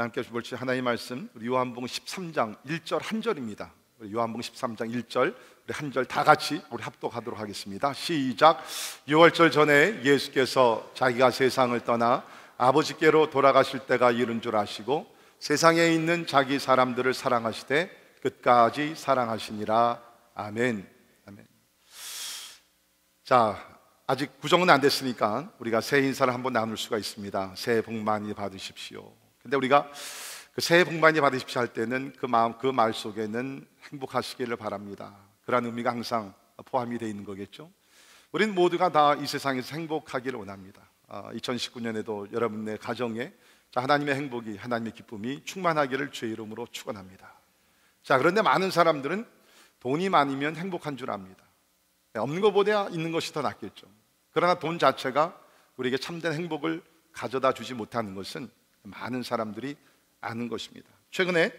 함께 볼지 하나님의 말씀 우리 요한복음 13장 1절 한 절입니다. 우리 요한복음 13장 1절 우리 한 절 다 같이 우리 합독하도록 하겠습니다. 시작. 6월절 전에 예수께서 자기가 세상을 떠나 아버지께로 돌아가실 때가 이른 줄 아시고 세상에 있는 자기 사람들을 사랑하시되 끝까지 사랑하시니라. 아멘. 아멘. 자, 아직 구정은 안 됐으니까 우리가 새해 인사를 한번 나눌 수가 있습니다. 새해 복 많이 받으십시오. 근데 우리가 그 새해 복 많이 받으십시오 할 때는 그 마음, 그 말 속에는 행복하시기를 바랍니다. 그런 의미가 항상 포함이 되어 있는 거겠죠. 우리는 모두가 다 이 세상에서 행복하기를 원합니다. 2019년에도 여러분의 가정에 하나님의 행복이, 하나님의 기쁨이 충만하기를 주의 이름으로 축원합니다. 자, 그런데 많은 사람들은 돈이 많으면 행복한 줄 압니다. 없는 것보다 있는 것이 더 낫겠죠. 그러나 돈 자체가 우리에게 참된 행복을 가져다 주지 못하는 것은 많은 사람들이 아는 것입니다. 최근에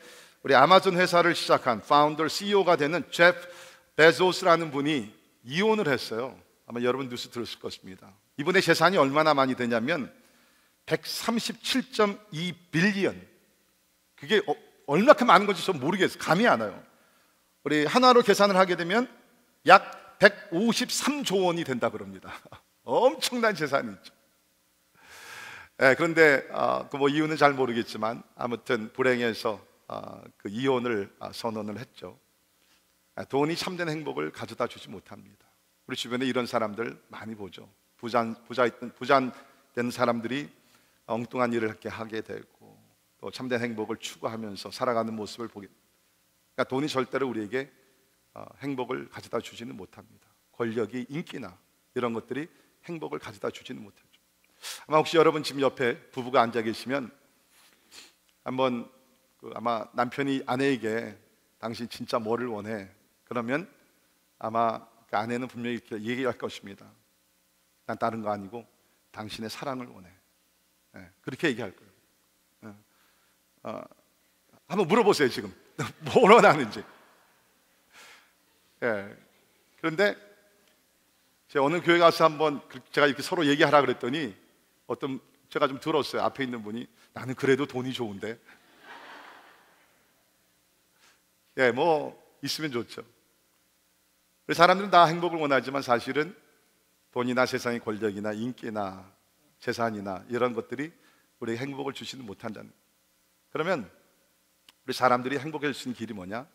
우리 아마존 회사를 시작한 파운더 CEO가 되는 제프 베조스라는 분이 이혼을 했어요. 아마 여러분 뉴스 들었을 것입니다. 이분의 재산이 얼마나 많이 되냐면 137.2 빌리언. 그게 얼마큼 많은 건지 전 모르겠어요. 감이 안 와요. 우리 하나로 계산을 하게 되면 약 153조 원이 된다 그럽니다. 엄청난 재산이 있죠. 그런데 그 이유는 잘 모르겠지만 아무튼 불행해서 그 이혼을 선언을 했죠. 돈이 참된 행복을 가져다 주지 못합니다. 우리 주변에 이런 사람들 많이 보죠. 부자 된 사람들이 엉뚱한 일을 이렇게 하게 되고 또 참된 행복을 추구하면서 살아가는 모습을 보게. 그러니까 돈이 절대로 우리에게 행복을 가져다 주지는 못합니다. 권력이, 인기나 이런 것들이 행복을 가져다 주지는 못하죠. 아마 혹시 여러분 지금 옆에 부부가 앉아 계시면 한번 아마 남편이 아내에게 당신 진짜 뭐를 원해? 그러면 아마 그 아내는 분명히 이렇게 얘기할 것입니다. 난 다른 거 아니고 당신의 사랑을 원해. 그렇게 얘기할 거예요. 한번 물어보세요. 지금 뭘 원하는지. 그런데 제가 어느 교회 가서 한번 제가 이렇게 서로 얘기하라 그랬더니 제가 좀 들었어요. 앞에 있는 분이 나는 그래도 돈이 좋은데. 있으면 좋죠. 사람들은 다 행복을 원하지만 사실은 돈이나 세상의 권력이나 인기나 재산이나 이런 것들이 우리에게 행복을 주지는 못한다는. 그러면 우리 사람들이 행복해질 수 있는 길이 뭐냐?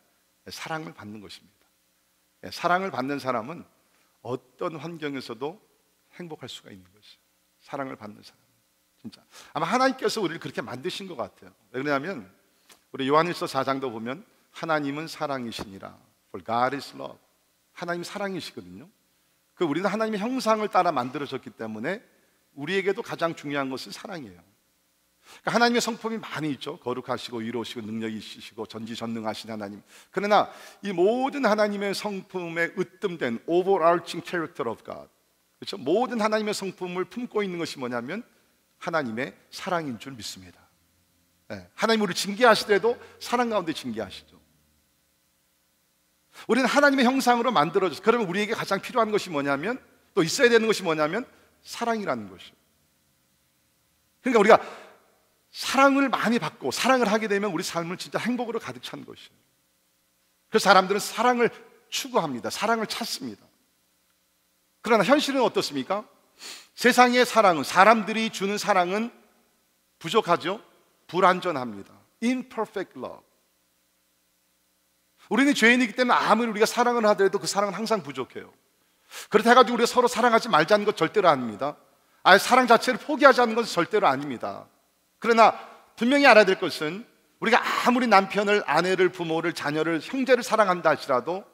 사랑을 받는 것입니다. 사랑을 받는 사람은 어떤 환경에서도 행복할 수가 있는 것이에요. 사랑을 받는 사람. 진짜 아마 하나님께서 우리를 그렇게 만드신 것 같아요. 왜 그러냐면 우리 요한일서 4장도 보면 하나님은 사랑이시니라. For God is love. 하나님이 사랑이시거든요. 우리는 하나님의 형상을 따라 만들어졌기 때문에 우리에게도 가장 중요한 것은 사랑이에요. 그러니까 하나님의 성품이 많이 있죠. 거룩하시고 위로우시고 능력이 있으시고 전지전능하신 하나님. 그러나 이 모든 하나님의 성품에 으뜸된 overarching character of God, 그렇죠? 모든 하나님의 성품을 품고 있는 것이 뭐냐면 하나님의 사랑인 줄 믿습니다. 하나님 우리를 징계하시더라도 사랑 가운데 징계하시죠. 우리는 하나님의 형상으로 만들어졌어요. 그러면 우리에게 가장 필요한 것이 뭐냐면, 또 있어야 되는 것이 뭐냐면 사랑이라는 것이에요. 그러니까 우리가 사랑을 많이 받고 사랑을 하게 되면 우리 삶은 진짜 행복으로 가득 찬 것이에요. 그래서 사람들은 사랑을 추구합니다. 사랑을 찾습니다. 그러나 현실은 어떻습니까? 세상의 사랑은, 사람들이 주는 사랑은 부족하죠. 불완전합니다. Imperfect love. 우리는 죄인이기 때문에 아무리 우리가 사랑을 하더라도 그 사랑은 항상 부족해요. 그렇다 해가지고 우리가 서로 사랑하지 말자는 것 절대로 아닙니다. 아예 사랑 자체를 포기하자는 것은 절대로 아닙니다. 그러나 분명히 알아야 될 것은 우리가 아무리 남편을, 아내를, 부모를, 자녀를, 형제를 사랑한다 할지라도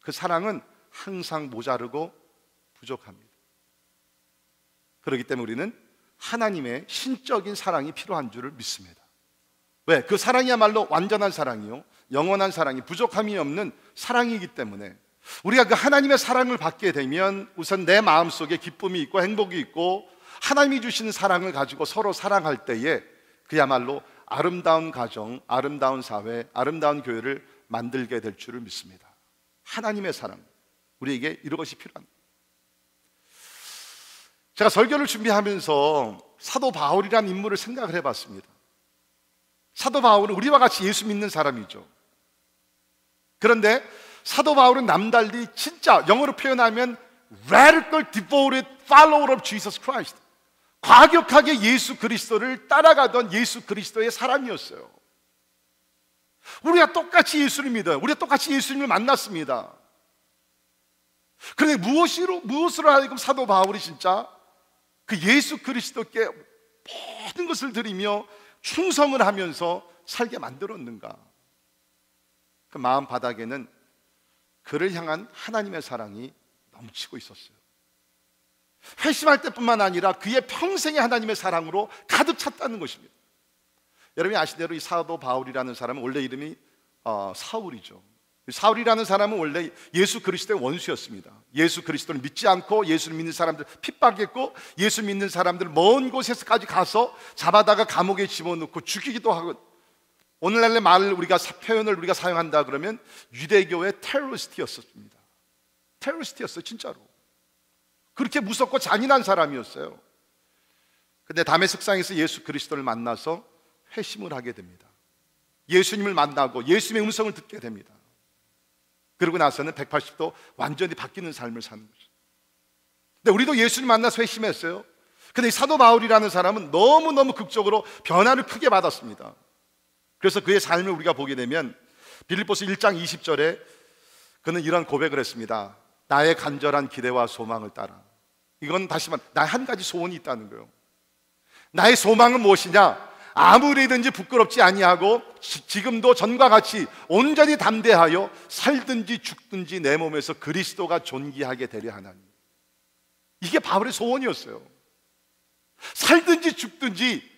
그 사랑은 항상 모자르고 부족합니다. 그렇기 때문에 우리는 하나님의 신적인 사랑이 필요한 줄을 믿습니다. 왜? 그 사랑이야말로 완전한 사랑이요, 영원한 사랑이, 부족함이 없는 사랑이기 때문에 우리가 그 하나님의 사랑을 받게 되면 우선 내 마음속에 기쁨이 있고 행복이 있고 하나님이 주시는 사랑을 가지고 서로 사랑할 때에 그야말로 아름다운 가정, 아름다운 사회, 아름다운 교회를 만들게 될 줄을 믿습니다. 하나님의 사랑, 우리에게 이것이 필요합니다. 제가 설교를 준비하면서 사도 바울이라는 인물을 생각을 해봤습니다. 사도 바울은 우리와 같이 예수 믿는 사람이죠. 그런데 사도 바울은 남달리 진짜 영어로 표현하면 radical devoted follower of Jesus Christ, 과격하게 예수 그리스도를 따라가던 예수 그리스도의 사람이었어요. 우리가 똑같이 예수를 믿어요. 우리가 똑같이 예수님을 만났습니다. 그런데 무엇으로 하여금 사도 바울이 진짜 그 예수 그리스도께 모든 것을 드리며 충성을 하면서 살게 만들었는가? 그 마음 바닥에는 그를 향한 하나님의 사랑이 넘치고 있었어요. 회심할 때뿐만 아니라 그의 평생의 하나님의 사랑으로 가득 찼다는 것입니다. 여러분이 아시는 대로 이 사도 바울이라는 사람은 원래 이름이 사울이죠. 사울이라는 사람은 원래 예수 그리스도의 원수였습니다. 예수 그리스도를 믿지 않고 예수를 믿는 사람들 핍박했고, 예수 믿는 사람들 먼 곳에서까지 가서 잡아다가 감옥에 집어넣고 죽이기도 하고, 오늘날의 표현을 우리가 사용한다 그러면 유대교의 테러리스트였습니다. 테러리스트였어요, 진짜로. 그렇게 무섭고 잔인한 사람이었어요. 근데 다메섹상에서 예수 그리스도를 만나서 회심을 하게 됩니다. 예수님을 만나고 예수님의 음성을 듣게 됩니다. 그러고 나서는 180도 완전히 바뀌는 삶을 사는 거죠. 근데 우리도 예수님 만나서 회심했어요. 근데 이 사도 바울이라는 사람은 너무너무 극적으로 변화를 크게 받았습니다. 그래서 그의 삶을 우리가 보게 되면 빌립보서 1장 20절에 그는 이런 고백을 했습니다. 나의 간절한 기대와 소망을 따라. 이건 다시 말해 나의 한 가지 소원이 있다는 거예요. 나의 소망은 무엇이냐? 아무리든지 부끄럽지 아니하고 지금도 전과 같이 온전히 담대하여 살든지 죽든지 내 몸에서 그리스도가 존귀하게 되려 하나니. 이게 바울의 소원이었어요. 살든지 죽든지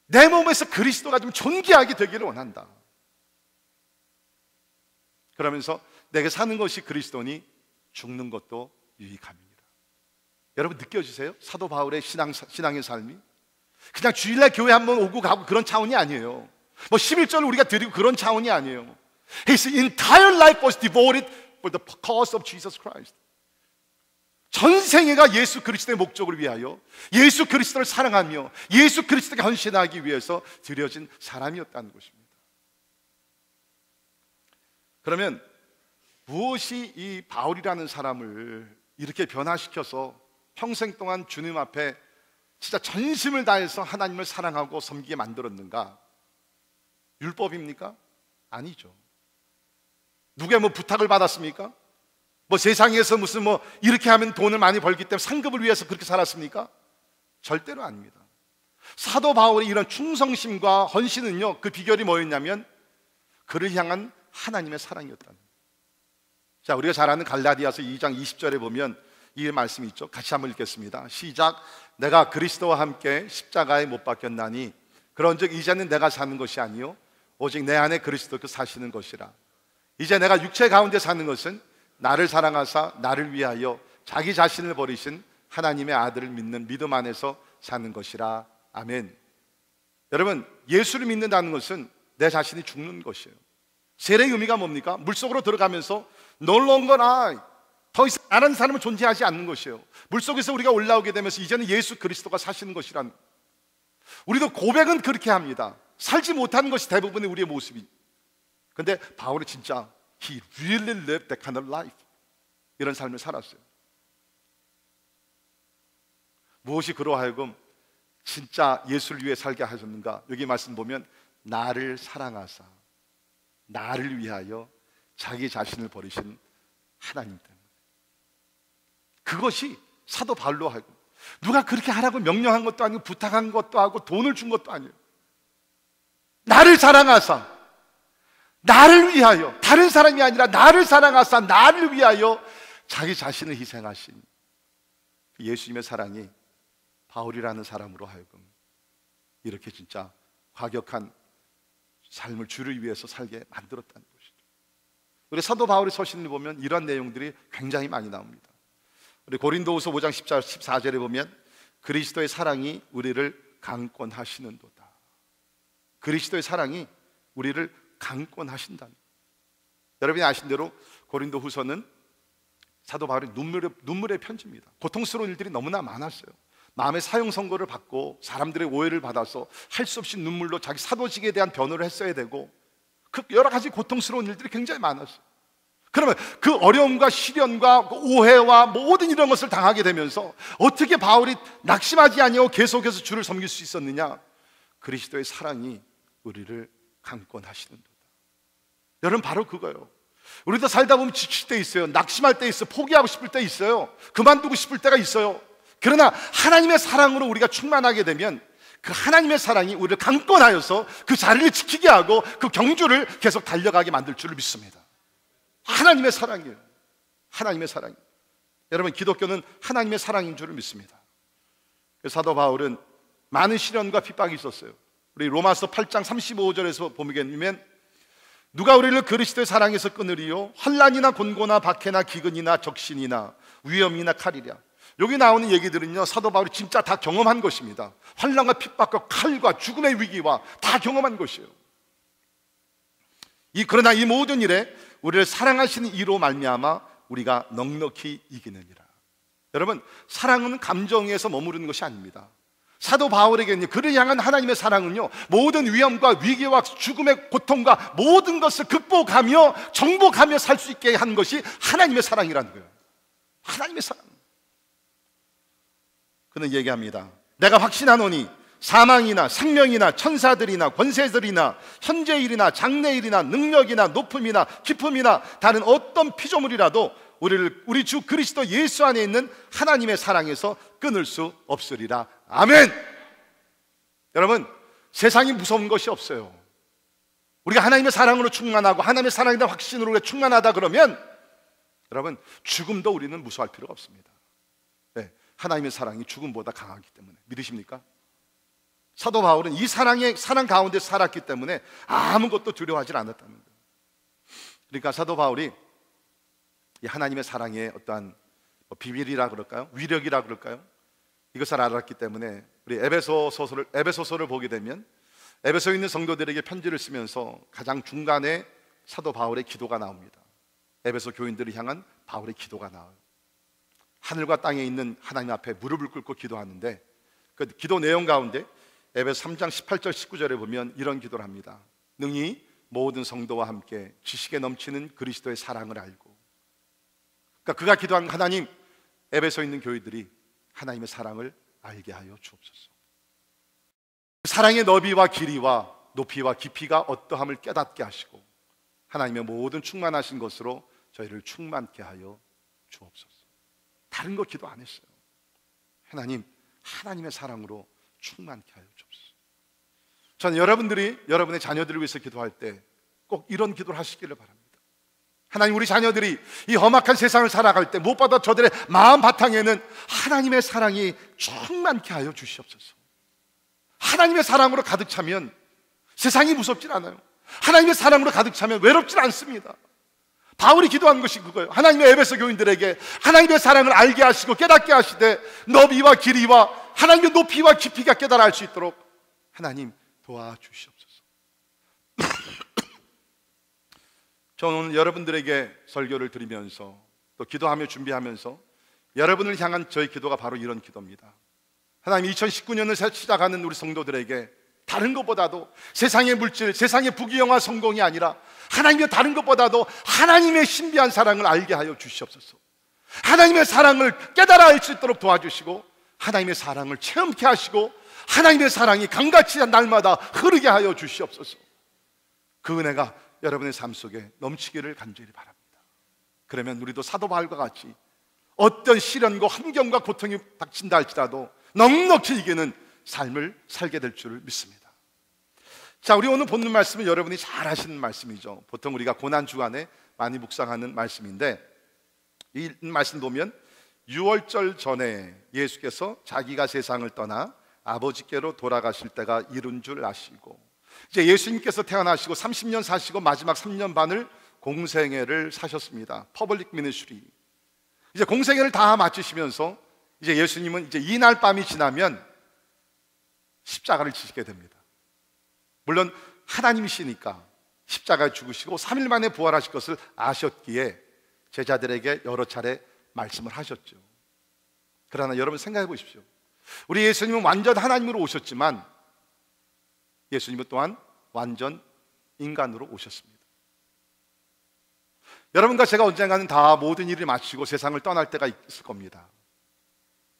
내 몸에서 그리스도가 좀 존귀하게 되기를 원한다. 그러면서 내가 사는 것이 그리스도니 죽는 것도 유익함입니다. 여러분 느껴지세요? 사도 바울의 신앙의 삶이 그냥 주일날 교회 한번 오고 가고 그런 차원이 아니에요. 뭐 11절을 우리가 드리고 그런 차원이 아니에요. His entire life was devoted for the cause of Jesus Christ. 전생애가 예수 그리스도의 목적을 위하여 예수 그리스도를 사랑하며 예수 그리스도께 헌신하기 위해서 드려진 사람이었다는 것입니다. 그러면 무엇이 이 바울이라는 사람을 이렇게 변화시켜서 평생 동안 주님 앞에 진짜 전심을 다해서 하나님을 사랑하고 섬기게 만들었는가? 율법입니까? 아니죠. 누구의 부탁을 받았습니까? 세상에서 무슨 이렇게 하면 돈을 많이 벌기 때문에 상급을 위해서 그렇게 살았습니까? 절대로 아닙니다. 사도 바울의 이런 충성심과 헌신은요, 그 비결이 뭐였냐면 그를 향한 하나님의 사랑이었다는 거예요. 자, 우리가 잘 아는 갈라디아서 2장 20절에 보면 이 말씀이 있죠. 같이 한번 읽겠습니다. 시작. 내가 그리스도와 함께 십자가에 못 박혔나니 그런즉 이제는 내가 사는 것이 아니요 오직 내 안에 그리스도께서 사시는 것이라. 이제 내가 육체 가운데 사는 것은 나를 사랑하사 나를 위하여 자기 자신을 버리신 하나님의 아들을 믿는 믿음 안에서 사는 것이라. 아멘. 여러분, 예수를 믿는다는 것은 내 자신이 죽는 것이에요. 세례의 의미가 뭡니까? 물속으로 들어가면서 No longer I, 더 이상 나라는 사람은 존재하지 않는 것이에요. 물속에서 우리가 올라오게 되면서 이제는 예수 그리스도가 사시는 것이란. 우리도 고백은 그렇게 합니다. 살지 못하는 것이 대부분의 우리의 모습이. 근데 바울은 진짜 He really lived that kind of life. 이런 삶을 살았어요. 무엇이 그로 하여금 진짜 예수를 위해 살게 하셨는가? 여기 말씀 보면 나를 사랑하사 나를 위하여 자기 자신을 버리신 하나님 때문에. 그것이 사도 바울로 하여금 누가 그렇게 하라고 명령한 것도 아니고 부탁한 것도 아니고 돈을 준 것도 아니에요. 나를 사랑하사 나를 위하여, 다른 사람이 아니라 나를 사랑하사 나를 위하여 자기 자신을 희생하신 예수님의 사랑이 바울이라는 사람으로 하여금 이렇게 진짜 과격한 삶을 주를 위해서 살게 만들었다는 것이죠. 우리 사도 바울의 서신을 보면 이런 내용들이 굉장히 많이 나옵니다. 우리 고린도후서 5장 14절에 보면 그리스도의 사랑이 우리를 강권하시는도다. 그리스도의 사랑이 우리를 강권하신다는. 여러분이 아신 대로 고린도후서는 사도 바울의 눈물의 편지입니다. 고통스러운 일들이 너무나 많았어요. 마음의 사형 선고를 받고 사람들의 오해를 받아서 할 수 없이 눈물로 자기 사도직에 대한 변호를 했어야 되고, 그 여러 가지 고통스러운 일들이 굉장히 많았어요. 그러면 그 어려움과 시련과 그 오해와 모든 이런 것을 당하게 되면서 어떻게 바울이 낙심하지 아니하고 계속해서 주를 섬길 수 있었느냐? 그리스도의 사랑이 우리를 강권하시는도다. 여러분, 바로 그거예요. 우리도 살다 보면 지칠 때 있어요. 낙심할 때 있어요. 포기하고 싶을 때 있어요. 그만두고 싶을 때가 있어요. 그러나 하나님의 사랑으로 우리가 충만하게 되면 그 하나님의 사랑이 우리를 강권하여서 그 자리를 지키게 하고 그 경주를 계속 달려가게 만들 줄을 믿습니다. 하나님의 사랑이에요. 하나님의 사랑. 여러분, 기독교는 하나님의 사랑인 줄을 믿습니다. 사도 바울은 많은 시련과 핍박이 있었어요. 우리 로마서 8장 35절에서 보면, 누가 우리를 그리스도의 사랑에서 끊으리요? 환난이나 곤고나 박해나 기근이나 적신이나 위험이나 칼이랴. 여기 나오는 얘기들은요, 사도 바울이 진짜 다 경험한 것입니다. 환난과 핍박과 칼과 죽음의 위기와 다 경험한 것이에요. 그러나 이 모든 일에 우리를 사랑하시는 이로 말미암아 우리가 넉넉히 이기느니라. 여러분, 사랑은 감정에서 머무르는 것이 아닙니다. 사도 바울에게는 그를 향한 하나님의 사랑은요, 모든 위험과 위기와 죽음의 고통과 모든 것을 극복하며 정복하며 살 수 있게 한 것이 하나님의 사랑이라는 거예요. 하나님의 사랑. 그는 얘기합니다. 내가 확신하노니 사망이나 생명이나 천사들이나 권세들이나 현재일이나 장래일이나 능력이나 높음이나 깊음이나 다른 어떤 피조물이라도 우리 주 그리스도 예수 안에 있는 하나님의 사랑에서 끊을 수 없으리라. 아멘. 여러분, 세상이 무서운 것이 없어요. 우리가 하나님의 사랑으로 충만하고 하나님의 사랑에 대한 확신으로 충만하다 그러면 여러분, 죽음도 우리는 무서워할 필요가 없습니다. 네, 하나님의 사랑이 죽음보다 강하기 때문에. 믿으십니까? 사도 바울은 이 사랑 가운데 살았기 때문에 아무것도 두려워하지 않았다는 거예요. 그러니까 사도 바울이 이 하나님의 사랑의 어떠한 비밀이라 그럴까요? 위력이라 그럴까요? 이것을 알았기 때문에 우리 에베소서를 보게 되면 에베소에 있는 성도들에게 편지를 쓰면서 가장 중간에 사도 바울의 기도가 나옵니다. 에베소 교인들을 향한 바울의 기도가 나와요. 하늘과 땅에 있는 하나님 앞에 무릎을 꿇고 기도하는데, 그 기도 내용 가운데 에베소 3장 18절 19절에 보면 이런 기도를 합니다. 능히 모든 성도와 함께 지식에 넘치는 그리스도의 사랑을 알고. 그러니까 그가 기도한 하나님, 에베소에 있는 교회들이 하나님의 사랑을 알게 하여 주옵소서. 사랑의 너비와 길이와 높이와 깊이가 어떠함을 깨닫게 하시고 하나님의 모든 충만하신 것으로 저희를 충만케 하여 주옵소서. 다른 거 기도 안 했어요. 하나님, 하나님의 사랑으로 충만케 하여 주옵소서. 저는 여러분의 자녀들을 위해서 기도할 때 꼭 이런 기도를 하시기를 바랍니다. 하나님, 우리 자녀들이 이 험악한 세상을 살아갈 때 무엇보다 저들의 마음 바탕에는 하나님의 사랑이 충만케 하여 주시옵소서. 하나님의 사랑으로 가득 차면 세상이 무섭질 않아요. 하나님의 사랑으로 가득 차면 외롭질 않습니다. 바울이 기도한 것이 그거예요. 하나님의 에베소 교인들에게 하나님의 사랑을 알게 하시고 깨닫게 하시되 너비와 길이와 하나님의 높이와 깊이가 깨달아 알 수 있도록 하나님 도와주시옵소서. 저는 오늘 여러분들에게 설교를 드리면서 또 기도하며 준비하면서 여러분을 향한 저의 기도가 바로 이런 기도입니다. 하나님, 2019년을 시작하는 우리 성도들에게 다른 것보다도 세상의 물질, 세상의 부귀영화 성공이 아니라 하나님의 다른 것보다도 하나님의 신비한 사랑을 알게 하여 주시옵소서. 하나님의 사랑을 깨달아 알 수 있도록 도와주시고 하나님의 사랑을 체험케 하시고 하나님의 사랑이 강같이 날마다 흐르게 하여 주시옵소서. 그 은혜가 여러분의 삶 속에 넘치기를 간절히 바랍니다. 그러면 우리도 사도 바울과 같이 어떤 시련과 환경과 고통이 닥친다 할지라도 넉넉히 이기는 삶을 살게 될 줄을 믿습니다. 자, 우리 오늘 보는 말씀은 여러분이 잘 아시는 말씀이죠. 보통 우리가 고난 주간에 많이 묵상하는 말씀인데, 이 말씀 보면 유월절 전에 예수께서 자기가 세상을 떠나 아버지께로 돌아가실 때가 이른 줄 아시고, 이제 예수님께서 태어나시고 30년 사시고 마지막 3년 반을 공생애를 사셨습니다. 퍼블릭 미니스트리. 이제 공생애를 다 마치시면서 이제 예수님은 이제 이날 밤이 지나면 십자가를 지시게 됩니다. 물론 하나님이시니까 십자가에 죽으시고 3일 만에 부활하실 것을 아셨기에 제자들에게 여러 차례 말씀을 하셨죠. 그러나 여러분 생각해 보십시오. 우리 예수님은 완전 하나님으로 오셨지만 예수님은 또한 완전 인간으로 오셨습니다. 여러분과 제가 언젠가는 다 모든 일을 마치고 세상을 떠날 때가 있을 겁니다.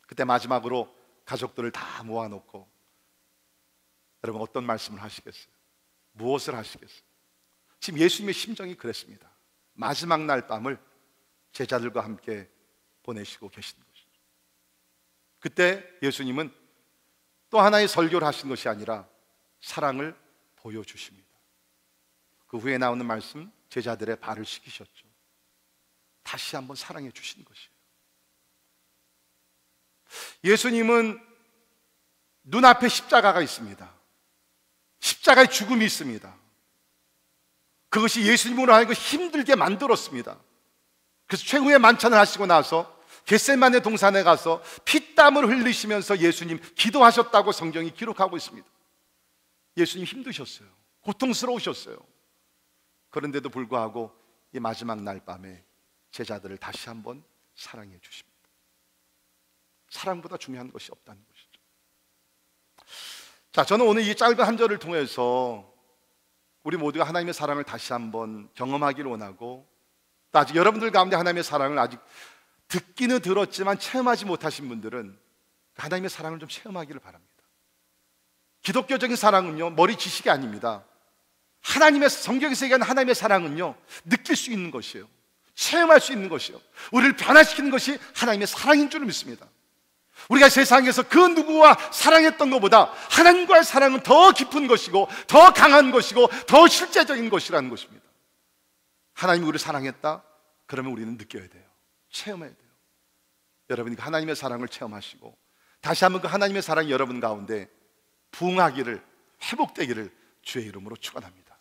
그때 마지막으로 가족들을 다 모아놓고 여러분 어떤 말씀을 하시겠어요? 무엇을 하시겠어요? 지금 예수님의 심정이 그랬습니다. 마지막 날 밤을 제자들과 함께 보내시고 계시는 것이죠. 그때 예수님은 또 하나의 설교를 하신 것이 아니라 사랑을 보여주십니다. 그 후에 나오는 말씀, 제자들의 발을 씻기셨죠. 다시 한번 사랑해 주신 것이에요. 예수님은 눈앞에 십자가가 있습니다. 십자가의 죽음이 있습니다. 그것이 예수님으로 하여금 힘들게 만들었습니다. 그래서 최후의 만찬을 하시고 나서 겟세마네 동산에 가서 피땀을 흘리시면서 예수님 기도하셨다고 성경이 기록하고 있습니다. 예수님 힘드셨어요. 고통스러우셨어요. 그런데도 불구하고 이 마지막 날 밤에 제자들을 다시 한번 사랑해 주십니다. 사랑보다 중요한 것이 없다는 것이죠. 자, 저는 오늘 이 짧은 한 절을 통해서 우리 모두가 하나님의 사랑을 다시 한번 경험하기를 원하고, 또 아직 여러분들 가운데 하나님의 사랑을 아직 듣기는 들었지만 체험하지 못하신 분들은 하나님의 사랑을 좀 체험하기를 바랍니다. 기독교적인 사랑은요, 머리 지식이 아닙니다. 하나님의, 성경에서 얘기하는 하나님의 사랑은요, 느낄 수 있는 것이에요. 체험할 수 있는 것이에요. 우리를 변화시키는 것이 하나님의 사랑인 줄 믿습니다. 우리가 세상에서 그 누구와 사랑했던 것보다 하나님과의 사랑은 더 깊은 것이고 더 강한 것이고 더 실제적인 것이라는 것입니다. 하나님이 우리를 사랑했다? 그러면 우리는 느껴야 돼요. 체험해야 돼요. 여러분이 하나님의 사랑을 체험하시고 다시 한번 그 하나님의 사랑이 여러분 가운데 부흥하기를, 회복되기를 주의 이름으로 축원합니다.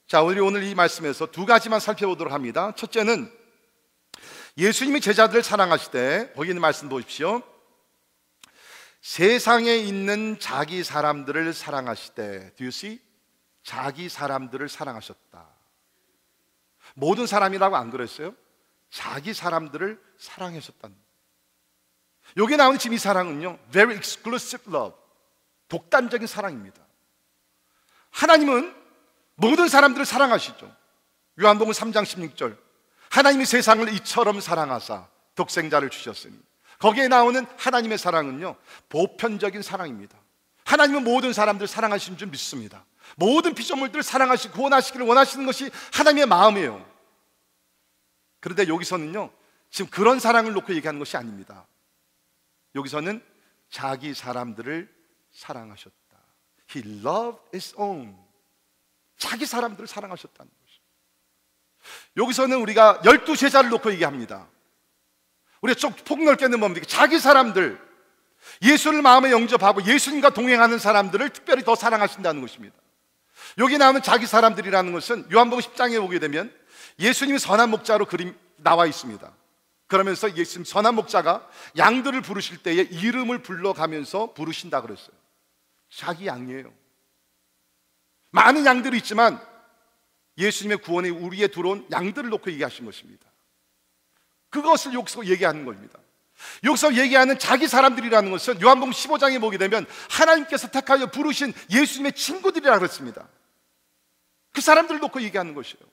자, 오늘 이 말씀에서 두 가지만 살펴보도록 합니다. 첫째는 예수님이 제자들을 사랑하시되, 거기 있는 말씀 보십시오. 세상에 있는 자기 사람들을 사랑하시되, Do you see? 자기 사람들을 사랑하셨다. 모든 사람이라고 안 그랬어요? 자기 사람들을 사랑하셨다는. 여기 나오는 지금 이 사랑은요, very exclusive love, 독단적인 사랑입니다. 하나님은 모든 사람들을 사랑하시죠. 요한복음 3장 16절, 하나님이 세상을 이처럼 사랑하사 독생자를 주셨으니. 거기에 나오는 하나님의 사랑은요, 보편적인 사랑입니다. 하나님은 모든 사람들을 사랑하시는 줄 믿습니다. 모든 피조물들을 사랑하시고 구원하시기를 원하시는 것이 하나님의 마음이에요. 그런데 여기서는요, 지금 그런 사랑을 놓고 얘기하는 것이 아닙니다. 여기서는 자기 사람들을 사랑하셨다. He loved his own. 자기 사람들을 사랑하셨다는 것이죠. 여기서는 우리가 12제자를 놓고 얘기합니다. 우리가 좀 폭넓게는 뭡니까? 자기 사람들, 예수를 마음에 영접하고 예수님과 동행하는 사람들을 특별히 더 사랑하신다는 것입니다. 여기 나오는 자기 사람들이라는 것은 요한복음 10장에 보게 되면 예수님이 선한 목자로 그림 나와 있습니다. 그러면서 예수님 선한 목자가 양들을 부르실 때에 이름을 불러가면서 부르신다 그랬어요. 자기 양이에요. 많은 양들이 있지만 예수님의 구원에 우리에 들어온 양들을 놓고 얘기하신 것입니다. 그것을 여기서 얘기하는 겁니다. 여기서 얘기하는 자기 사람들이라는 것은 요한복음 15장에 보게 되면 하나님께서 택하여 부르신 예수님의 친구들이라고 그랬습니다. 그 사람들을 놓고 얘기하는 것이에요.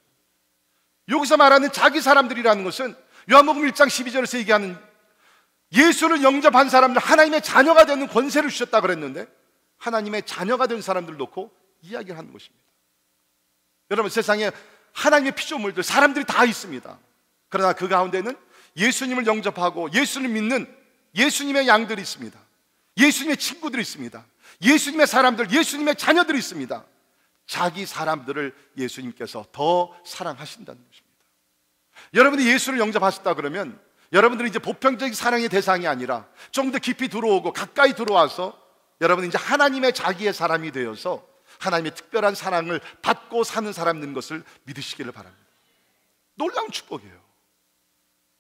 여기서 말하는 자기 사람들이라는 것은 요한복음 1장 12절에서 얘기하는 예수를 영접한 사람들, 하나님의 자녀가 되는 권세를 주셨다고 그랬는데 하나님의 자녀가 된 사람들을 놓고 이야기를 하는 것입니다. 여러분, 세상에 하나님의 피조물들, 사람들이 다 있습니다. 그러나 그 가운데는 예수님을 영접하고 예수를 믿는 예수님의 양들이 있습니다. 예수님의 친구들이 있습니다. 예수님의 사람들, 예수님의 자녀들이 있습니다. 자기 사람들을 예수님께서 더 사랑하신다는 것입니다. 여러분이 예수를 영접하셨다 그러면 여러분들이 이제 보편적인 사랑의 대상이 아니라 좀 더 깊이 들어오고 가까이 들어와서 여러분이 이제 하나님의 자기의 사람이 되어서 하나님의 특별한 사랑을 받고 사는 사람 된 것을 믿으시기를 바랍니다. 놀라운 축복이에요.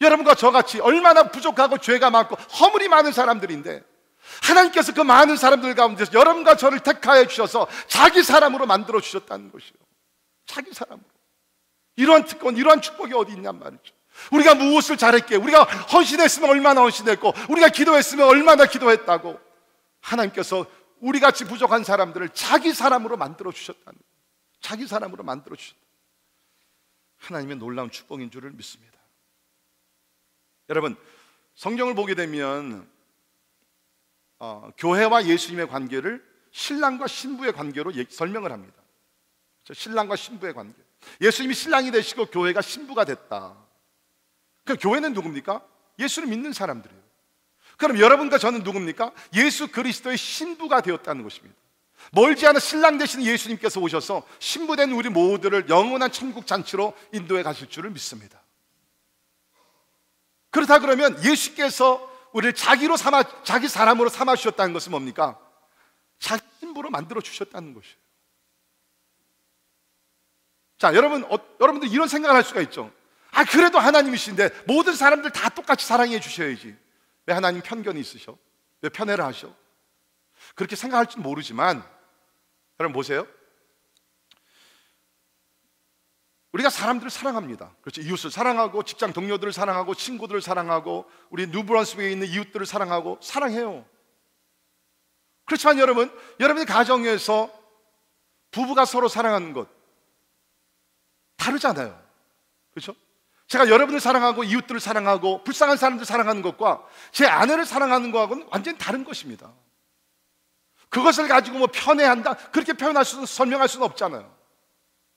여러분과 저같이 얼마나 부족하고 죄가 많고 허물이 많은 사람들인데 하나님께서 그 많은 사람들 가운데서 여러분과 저를 택하여 주셔서 자기 사람으로 만들어 주셨다는 것이에요. 자기 사람으로. 이러한 특권, 이러한 축복이 어디 있냔 말이죠. 우리가 무엇을 잘했기에, 우리가 헌신했으면 얼마나 헌신했고, 우리가 기도했으면 얼마나 기도했다고, 하나님께서 우리같이 부족한 사람들을 자기 사람으로 만들어 주셨다는, 자기 사람으로 만들어 주셨다. 하나님의 놀라운 축복인 줄을 믿습니다. 여러분, 성경을 보게 되면 교회와 예수님의 관계를 신랑과 신부의 관계로 설명을 합니다. 신랑과 신부의 관계. 예수님이 신랑이 되시고 교회가 신부가 됐다. 그 교회는 누굽니까? 예수를 믿는 사람들이에요. 그럼 여러분과 저는 누굽니까? 예수 그리스도의 신부가 되었다는 것입니다. 멀지 않아 신랑 되시는 예수님께서 오셔서 신부된 우리 모두를 영원한 천국 잔치로 인도해 가실 줄을 믿습니다. 그렇다 그러면 예수께서 우리를 자기 사람으로 삼아 주셨다는 것은 뭡니까? 자기 신부로 만들어 주셨다는 것이에요. 자, 여러분들 이런 생각을 할 수가 있죠. 그래도 하나님이신데 모든 사람들 다 똑같이 사랑해 주셔야지. 왜 하나님 편견이 있으셔? 왜 편애를 하셔? 그렇게 생각할지 모르지만 여러분 보세요. 우리가 사람들을 사랑합니다. 그렇죠? 이웃을 사랑하고 직장 동료들을 사랑하고 친구들을 사랑하고 우리 뉴브런스웨이에 있는 이웃들을 사랑하고 사랑해요. 그렇지만 여러분의 가정에서 부부가 서로 사랑하는 것 다르잖아요. 그렇죠? 제가 여러분을 사랑하고 이웃들을 사랑하고 불쌍한 사람들 사랑하는 것과 제 아내를 사랑하는 것하고는 완전히 다른 것입니다. 그것을 가지고 편애한다 그렇게 설명할 수는 없잖아요.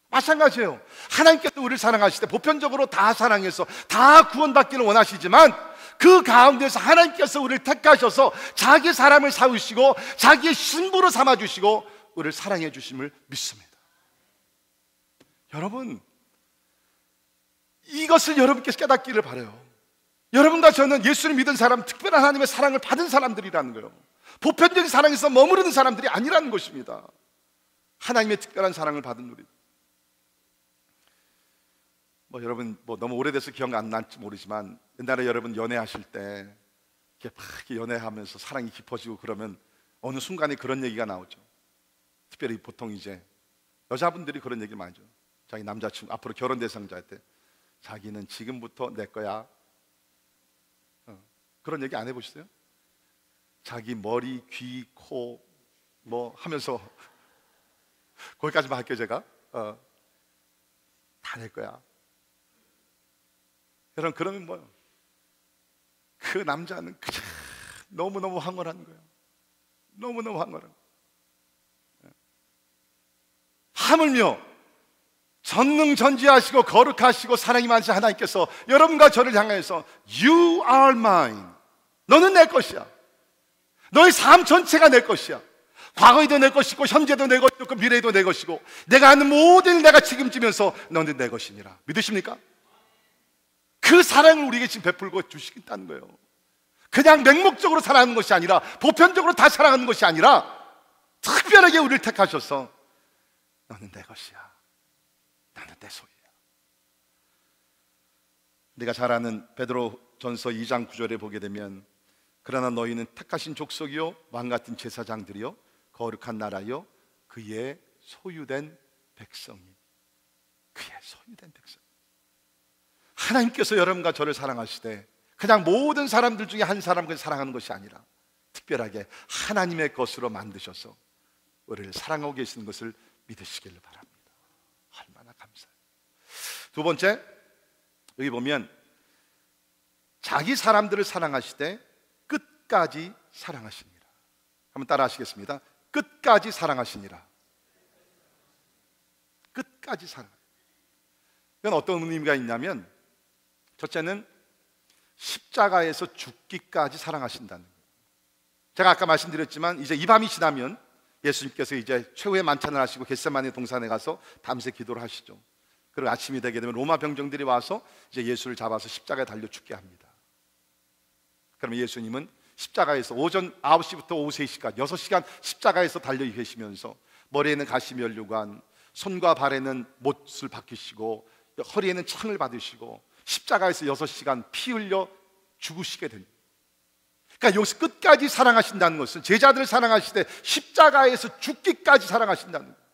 마찬가지예요. 하나님께서 우리를 사랑하실 때 보편적으로 다 사랑해서 다 구원받기를 원하시지만 그 가운데서 하나님께서 우리를 택하셔서 자기 사람을 삼으시고 자기의 신부로 삼아주시고 우리를 사랑해 주심을 믿습니다. 여러분, 이것을 여러분께서 깨닫기를 바라요. 여러분과 저는 예수를 믿은 사람, 특별한 하나님의 사랑을 받은 사람들이라는 거예요. 보편적인 사랑에서 머무르는 사람들이 아니라는 것입니다. 하나님의 특별한 사랑을 받은 우리. 여러분 너무 오래돼서 기억 안 날지 모르지만 옛날에 여러분 연애하실 때 이렇게 연애하면서 사랑이 깊어지고 그러면 어느 순간에 그런 얘기가 나오죠. 특별히 보통 이제 여자분들이 그런 얘기를 많이 하죠. 자기 남자친구 앞으로 결혼 대상자한테 자기는 지금부터 내 거야. 그런 얘기 안 해보셨어요? 자기 머리, 귀, 코 하면서 거기까지만 할게요. 제가 다 낼 거야. 여러분, 그러면 그 남자는 그냥 너무너무 황홀한 거예요. 너무너무 황홀한 거예요. 하물며 전능전지하시고 거룩하시고 사랑이 많으신 하나님께서 여러분과 저를 향해서 You are mine. 너는 내 것이야. 너의 삶 전체가 내 것이야. 과거에도 내 것이고 현재도 내 것이고 미래에도 내 것이고 내가 하는 모든 일 내가 책임지면서 너는 내 것이니라. 믿으십니까? 그 사랑을 우리에게 지금 베풀고 주시겠다는 거예요. 그냥 맹목적으로 사랑하는 것이 아니라 보편적으로 다 사랑하는 것이 아니라 특별하게 우리를 택하셔서 너는 내 것이야. 나는 내 소유야. 우리가 잘 아는 베드로전서 2장 9절에 보게 되면 그러나 너희는 택하신 족속이요 왕 같은 제사장들이요 거룩한 나라요 그의 소유된 백성이. 그의 소유된 백성. 하나님께서 여러분과 저를 사랑하시되 그냥 모든 사람들 중에 한 사람을 사랑하는 것이 아니라 특별하게 하나님의 것으로 만드셔서 우리를 사랑하고 계시는 것을 믿으시기를 바랍니다. 얼마나 감사해요. 두 번째, 여기 보면 자기 사람들을 사랑하시되 끝까지 사랑하시니라. 한번 따라 하시겠습니다. 끝까지 사랑하시니라. 끝까지 사랑. 이건 어떤 의미가 있냐면 첫째는 십자가에서 죽기까지 사랑하신다는 거예요. 제가 아까 말씀드렸지만 이제 이 밤이 지나면 예수님께서 이제 최후의 만찬을 하시고 겟세마네 동산에 가서 밤새 기도를 하시죠. 그리고 아침이 되게 되면 로마 병정들이 와서 이제 예수를 잡아서 십자가에 달려 죽게 합니다. 그러면 예수님은 십자가에서 오전 9시부터 오후 3시까지 6시간 십자가에서 달려 계시면서 머리에는 가시면류관, 손과 발에는 못을 박히시고 허리에는 창을 받으시고 십자가에서 6시간 피 흘려 죽으시게 됩니다. 그러니까 여기서 끝까지 사랑하신다는 것은 제자들을 사랑하시되 십자가에서 죽기까지 사랑하신다는 거예요.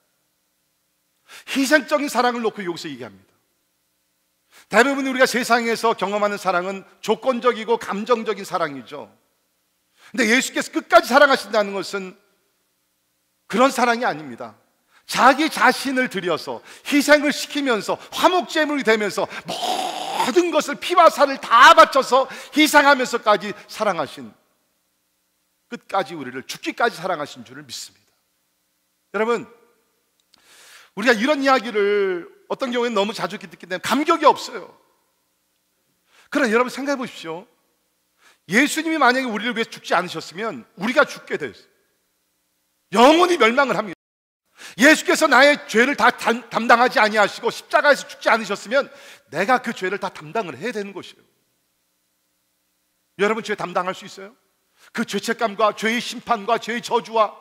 희생적인 사랑을 놓고 여기서 얘기합니다. 대부분 우리가 세상에서 경험하는 사랑은 조건적이고 감정적인 사랑이죠. 근데 예수께서 끝까지 사랑하신다는 것은 그런 사랑이 아닙니다. 자기 자신을 들여서 희생을 시키면서 화목제물이 되면서 모든 것을 피와 살을 다 바쳐서 희생하면서까지 사랑하신, 끝까지 우리를 죽기까지 사랑하신 줄을 믿습니다. 여러분, 우리가 이런 이야기를 어떤 경우에는 너무 자주 듣기 때문에 감격이 없어요. 그러나 여러분 생각해 보십시오. 예수님이 만약에 우리를 위해 죽지 않으셨으면 우리가 죽게 됐어요. 영원히 멸망을 합니다. 예수께서 나의 죄를 다 담당하지 아니하시고 십자가에서 죽지 않으셨으면 내가 그 죄를 다 담당을 해야 되는 것이에요. 여러분, 죄 담당할 수 있어요? 그 죄책감과 죄의 심판과 죄의 저주와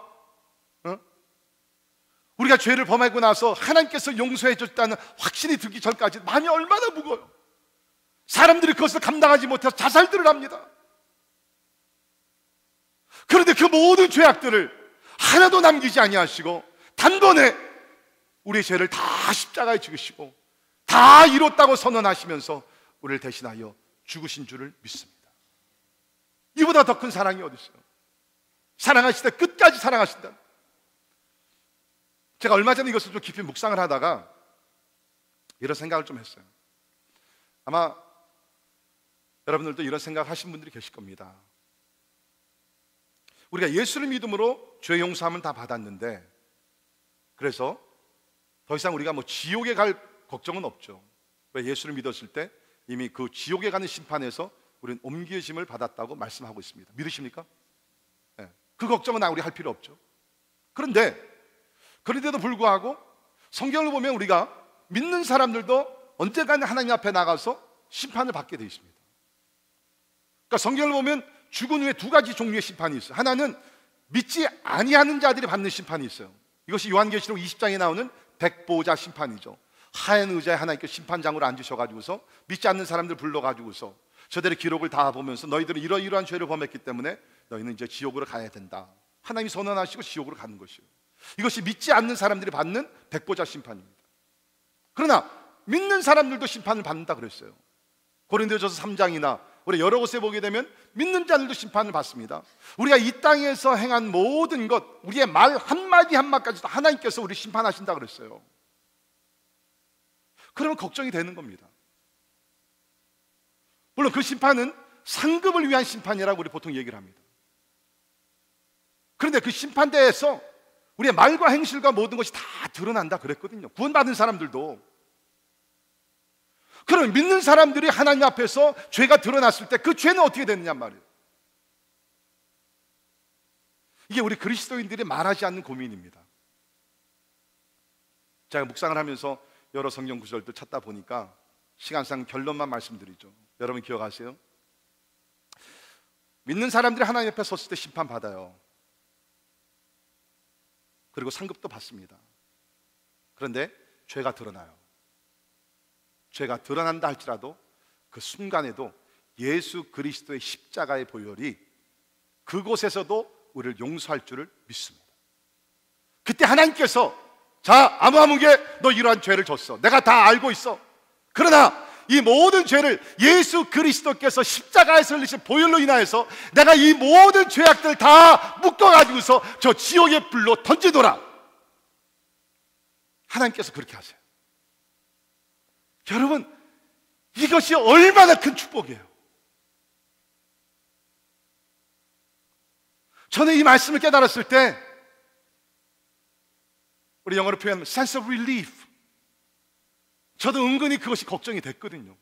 우리가 죄를 범하고 나서 하나님께서 용서해 줬다는 확신이 들기 전까지 마음이 얼마나 무거워요. 사람들이 그것을 감당하지 못해서 자살들을 합니다. 그런데 그 모든 죄악들을 하나도 남기지 아니하시고 단번에 우리의 죄를 다 십자가에 죽으시고 다 이뤘다고 선언하시면서 우리를 대신하여 죽으신 줄을 믿습니다. 이보다 더 큰 사랑이 어디 있어요? 사랑하시되 끝까지 사랑하신다. 제가 얼마 전에 이것을 좀 깊이 묵상을 하다가 이런 생각을 좀 했어요. 아마 여러분들도 이런 생각 하신 분들이 계실 겁니다. 우리가 예수를 믿음으로 죄 용서함을 다 받았는데, 그래서 더 이상 우리가 지옥에 갈 걱정은 없죠. 왜? 예수를 믿었을 때 이미 그 지옥에 가는 심판에서 우리는 옮겨짐을 받았다고 말씀하고 있습니다. 믿으십니까? 네. 그 걱정은 우리 할 필요 없죠. 그런데도 불구하고 성경을 보면 우리가 믿는 사람들도 언젠가는 하나님 앞에 나가서 심판을 받게 되어 있습니다. 그러니까 성경을 보면 죽은 후에 두 가지 종류의 심판이 있어요. 하나는 믿지 아니하는 자들이 받는 심판이 있어요. 이것이 요한계시록 20장에 나오는 백보자 심판이죠. 하얀 의자에 하나님께서 심판장으로 앉으셔가지고서 믿지 않는 사람들 불러가지고서 저들의 기록을 다 보면서 너희들은 이러이러한 죄를 범했기 때문에 너희는 이제 지옥으로 가야 된다. 하나님이 선언하시고 지옥으로 가는 것이에요. 이것이 믿지 않는 사람들이 받는 백보자 심판입니다. 그러나 믿는 사람들도 심판을 받는다 그랬어요. 고린도전서 3장이나 우리 여러 곳에 보게 되면 믿는 자들도 심판을 받습니다. 우리가 이 땅에서 행한 모든 것, 우리의 말 한마디 한마디까지도 하나님께서 우리 심판하신다 그랬어요. 그러면 걱정이 되는 겁니다. 물론 그 심판은 상급을 위한 심판이라고 우리 보통 얘기를 합니다. 그런데 그 심판대에서 우리의 말과 행실과 모든 것이 다 드러난다 그랬거든요. 구원받은 사람들도. 그럼 믿는 사람들이 하나님 앞에서 죄가 드러났을 때 그 죄는 어떻게 되느냐 말이에요. 이게 우리 그리스도인들이 말하지 않는 고민입니다. 제가 묵상을 하면서 여러 성경 구절들 찾다 보니까 시간상 결론만 말씀드리죠. 여러분 기억하세요? 믿는 사람들이 하나님 앞에 섰을 때 심판받아요. 그리고 상급도 받습니다. 그런데 죄가 드러나요. 죄가 드러난다 할지라도 그 순간에도 예수 그리스도의 십자가의 보혈이 그곳에서도 우리를 용서할 줄을 믿습니다. 그때 하나님께서 자, 아무개 너 이러한 죄를 졌어. 내가 다 알고 있어. 그러나 이 모든 죄를 예수 그리스도께서 십자가에서 흘리신 보혈로 인하여서 내가 이 모든 죄악들 다 묶어가지고서 저 지옥의 불로 던지노라. 하나님께서 그렇게 하세요. 여러분, 이것이 얼마나 큰 축복이에요. 저는 이 말씀을 깨달았을 때 우리 영어로 표현하면 sense of relief, 저도 은근히 그것이 걱정이 됐거든요.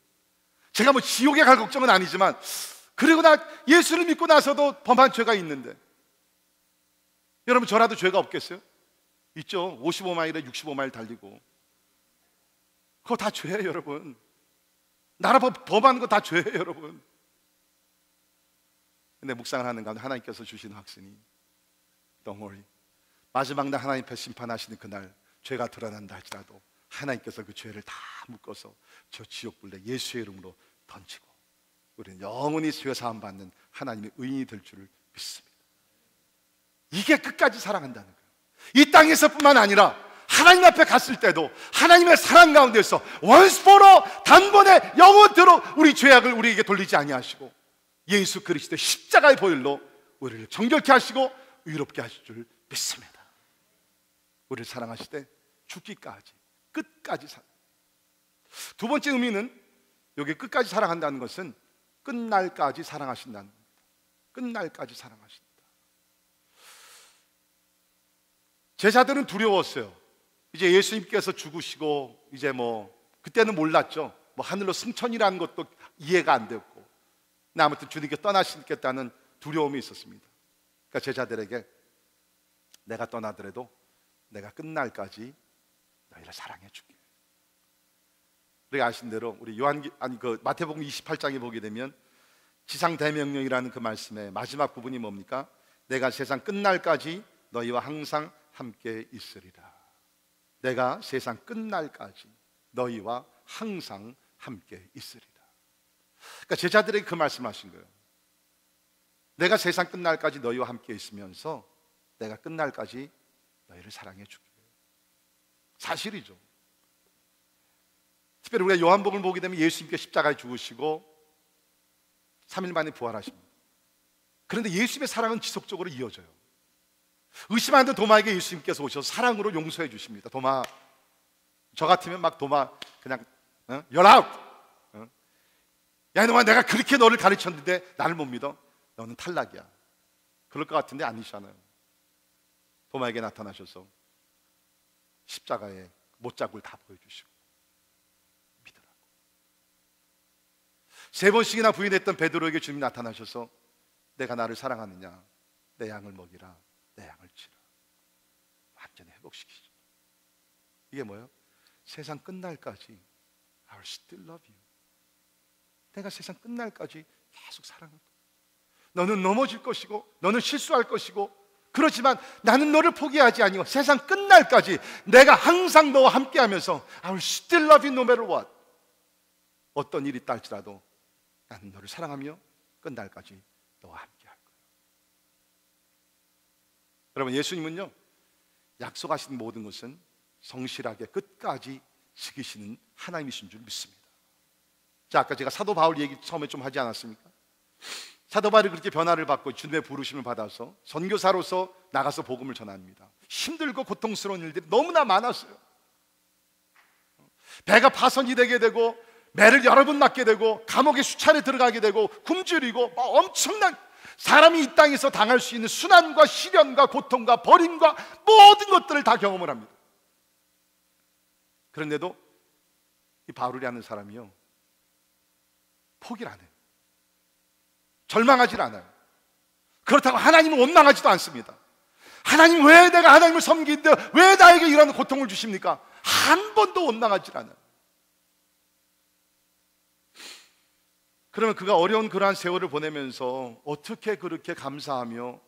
제가 지옥에 갈 걱정은 아니지만 그리고 예수를 믿고 나서도 범한 죄가 있는데, 여러분 저라도 죄가 없겠어요? 있죠. 55마일에 65마일 달리고 그거 다 죄예요. 여러분 나라 범하는 거 다 죄예요. 여러분. 근데 묵상을 하는 가운데 하나님께서 주신 확신이 Don't worry, 마지막 날 하나님 앞에 심판하시는 그날 죄가 드러난다 할지라도 하나님께서 그 죄를 다 묶어서 저 지옥불에 예수의 이름으로 던지고 우리는 영원히 죄 사함 받는 하나님의 의인이 될 줄을 믿습니다. 이게 끝까지 사랑한다는 거예요. 이 땅에서뿐만 아니라 하나님 앞에 갔을 때도 하나님의 사랑 가운데서 once for all, 단번에 영원토록 우리 죄악을 우리에게 돌리지 아니하시고 예수 그리스도의 십자가의 보혈로 우리를 정결케 하시고 의롭게 하실 줄 믿습니다. 우리를 사랑하실 때 죽기까지, 끝까지 두 번째 의미는, 여기 끝까지 사랑한다는 것은 끝날까지 사랑하신다는 겁니다. 끝날까지 사랑하신다. 제자들은 두려웠어요. 이제 예수님께서 죽으시고 이제 그때는 몰랐죠. 하늘로 승천이라는 것도 이해가 안 됐고, 아무튼 주님께 떠나시겠다는 두려움이 있었습니다. 그러니까 제자들에게 내가 떠나더라도 내가 끝날까지 너희를 사랑해 줄게. 우리가 아신 대로 우리 마태복음 28장에 보게 되면 지상대명령이라는 그 말씀의 마지막 부분이 뭡니까? 내가 세상 끝날까지 너희와 항상 함께 있으리라. 내가 세상 끝날까지 너희와 항상 함께 있으리라. 그러니까 제자들에게 그 말씀하신 거예요. 내가 세상 끝날까지 너희와 함께 있으면서 내가 끝날까지 너희를 사랑해 줄게. 사실이죠. 특별히 우리가 요한복음을 보게 되면 예수님께 십자가에 죽으시고 3일 만에 부활하십니다. 그런데 예수님의 사랑은 지속적으로 이어져요. 의심하는 도마에게 예수님께서 오셔서 사랑으로 용서해 주십니다. 도마, 저 같으면 도마 그냥 열아웃, 야 이놈아, 내가 그렇게 너를 가르쳤는데 나를 못 믿어? 너는 탈락이야. 그럴 것 같은데 아니잖아요. 도마에게 나타나셔서 십자가에 못자국을 다 보여주시고 믿으라고. 3번씩이나 부인했던 베드로에게 주님이 나타나셔서 내가 나를 사랑하느냐, 내 양을 먹이라, 내 양을 치라. 완전히 회복시키죠. 이게 뭐예요? 세상 끝날까지 I will still love you. 내가 세상 끝날까지 계속 사랑할 거야. 너는 넘어질 것이고 너는 실수할 것이고, 그렇지만 나는 너를 포기하지 아니고 세상 끝날까지 내가 항상 너와 함께하면서 I will still love you no matter what. 어떤 일이 있다 할지라도 나는 너를 사랑하며 끝날까지 너와 함께할 거야. 여러분, 예수님은요, 약속하신 모든 것은 성실하게 끝까지 지키시는 하나님이신 줄 믿습니다. 자, 아까 제가 사도 바울 얘기 처음에 좀 하지 않았습니까? 사도 바울이 그렇게 변화를 받고 주님의 부르심을 받아서 선교사로서 나가서 복음을 전합니다. 힘들고 고통스러운 일들이 너무나 많았어요. 배가 파손이 되게 되고, 매를 여러 번 맞게 되고, 감옥에 수차례 들어가게 되고, 굶주리고, 엄청난, 사람이 이 땅에서 당할 수 있는 순환과 시련과 고통과 버림과 모든 것들을 다 경험을 합니다. 그런데도 이 바울이라는 사람이요, 포기를 안 해요. 절망하지 않아요. 그렇다고 하나님은 원망하지도 않습니다. 하나님, 왜 내가 하나님을 섬기는데 왜 나에게 이런 고통을 주십니까? 한 번도 원망하지 않아요. 그러면 그가 어려운 그러한 세월을 보내면서 어떻게 그렇게 감사하며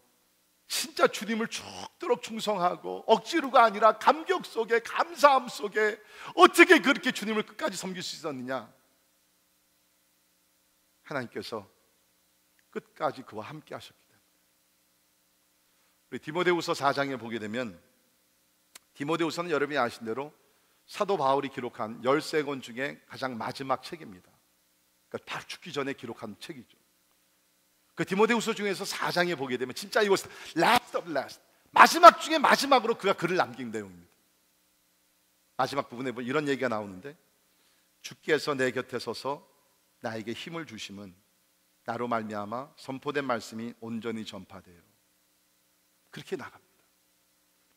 진짜 주님을 죽도록 충성하고 억지로가 아니라 감격 속에, 감사함 속에 어떻게 그렇게 주님을 끝까지 섬길 수 있었느냐? 하나님께서 끝까지 그와 함께 하셨기 때문에. 우리 디모데후서 4장에 보게 되면, 디모데후서는 여러분이 아신 대로 사도 바울이 기록한 13권 중에 가장 마지막 책입니다. 그러니까 바로 죽기 전에 기록한 책이죠. 그 디모데후서 중에서 4장에 보게 되면 진짜 이거 last of last, 마지막 중에 마지막으로 그가 글을 남긴 내용입니다. 마지막 부분에 보면 이런 얘기가 나오는데, 주께서 내 곁에 서서 나에게 힘을 주심은 나로 말미암아 선포된 말씀이 온전히 전파돼요. 그렇게 나갑니다.